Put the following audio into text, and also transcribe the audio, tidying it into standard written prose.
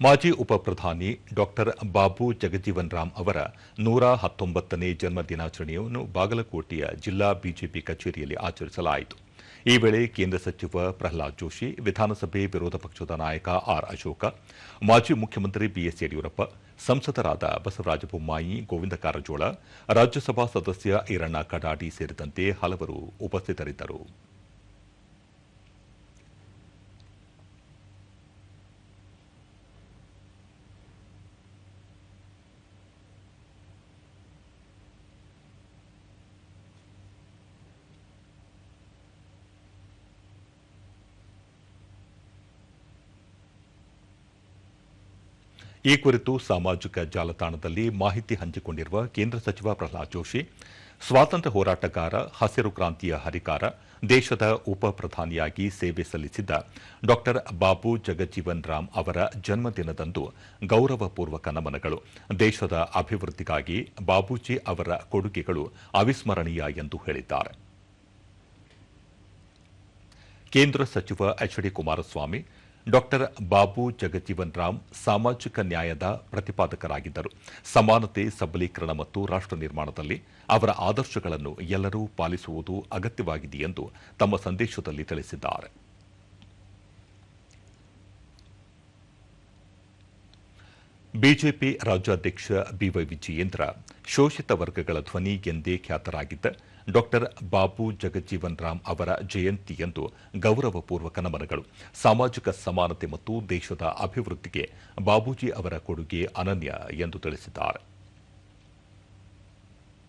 ಮಾಜಿ ಉಪಪ್ರಧಾನಿ ಡಾಕ್ಟರ್ ಬಾಬು ಜಗಜೀವನ್ ರಾಮ್ ಅವರ 119ನೇ ಜನ್ಮ ದಿನಾಚರಣೆಯನ್ನು ಬಾಗಲಕೋಟೆಯ ಜಿಲ್ಲಾ ಬಿಜೆಪಿ ಕಚೇರಿಯಲ್ಲಿ ಆಚರಿಸಲಾಯಿತು. ಈ ವೇಳೆ ಕೇಂದ್ರ ಸಚಿವ ಪ್ರಹ್ಲಾದ್ ಜೋಶಿ, ವಿಧಾನಸಭೆ ವಿರೋಧ ಪಕ್ಷದ ನಾಯಕ ಆರ್ ಅಶೋಕ, ಮಾಜಿ ಮುಖ್ಯಮಂತ್ರಿ ಬಿಎಸ್ ಯಡಿಯೂರಪ್ಪ, ಸಂಸದರಾದ ಬಸವರಾಜ ಬೊಮ್ಮಾಯಿ, ಗೋವಿಂದ ಕಾರಜೋಳ, ರಾಜ್ಯಸಭಾ ಸದಸ್ಯ ಈರಣ್ಣ ಕಡಾಡಿ ಸೇರಿದಂತೆ ಹಲವರು ಉಪಸ್ಥಿತರಿದ್ದರು. ಈ ಕುರಿತು ಸಾಮಾಜಿಕ ಜಾಲತಾಣದಲ್ಲಿ ಮಾಹಿತಿ ಹಂಚಿಕೊಂಡಿರುವ ಕೇಂದ್ರ ಸಚಿವ ಪ್ರಹ್ಲಾದ್ ಜೋಶಿ, ಸ್ವಾತಂತ್ರ್ಯ ಹೋರಾಟಗಾರ, ಹಸಿರು ಕ್ರಾಂತಿಯ ಹರಿಕಾರ, ದೇಶದ ಉಪ ಪ್ರಧಾನಿಯಾಗಿ ಸೇವೆ ಸಲ್ಲಿಸಿದ್ದ ಡಾಕ್ಟರ್ ಬಾಬು ಜಗಜೀವನ್ ರಾಮ್ ಅವರ ಜನ್ಮದಿನದಂದು ಗೌರವಪೂರ್ವಕ ನಮನಗಳು. ದೇಶದ ಅಭಿವೃದ್ಧಿಗಾಗಿ ಬಾಬೂಜಿ ಅವರ ಕೊಡುಗೆಗಳು ಅವಿಸ್ಮರಣೀಯ ಎಂದು ಹೇಳಿದ್ದಾರೆ. ಕೇಂದ್ರ ಸಚಿವ H D Kumaraswamy, doctor Babu Jagjivan Ram ಸಾಮಾಜಿಕ ನ್ಯಾಯದ ಪ್ರತಿಪಾದಕರಾಗಿದ್ದರು. ಸಮಾನತೆ, ಸಬಲೀಕರಣ ಮತ್ತು ರಾಷ್ಟ್ರ ನಿರ್ಮಾಣದಲ್ಲಿ ಅವರ ಆದರ್ಶಗಳನ್ನು ಎಲ್ಲರೂ ಪಾಲಿಸುವುದು ಅಗತ್ಯವಾಗಿದೆ ಎಂದು ತಮ್ಮ ಸಂದೇಶದಲ್ಲಿ ತಿಳಿಸಿದ್ದಾರೆ. ಬಿಜೆಪಿ ರಾಜ್ಯಾಧ್ಯಕ್ಷ ಬಿವೈ ವಿಜಯೇಂದ್ರ, ಶೋಷಿತ ವರ್ಗಗಳ ಧ್ವನಿ ಎಂದೇ ಖ್ಯಾತರಾಗಿದ್ದ ಡಾಕ್ಟರ್ ಬಾಬು ಜಗಜೀವನ್ ರಾಮ್ ಅವರ ಜಯಂತಿಯಂದು ಗೌರವಪೂರ್ವಕ ನಮನಗಳು. ಸಾಮಾಜಿಕ ಸಮಾನತೆ ಮತ್ತು ದೇಶದ ಅಭಿವೃದ್ಧಿಗೆ ಬಾಬೂಜಿ ಅವರ ಕೊಡುಗೆ ಅನನ್ಯ ಎಂದು ತಿಳಿಸಿದ್ದಾರೆ.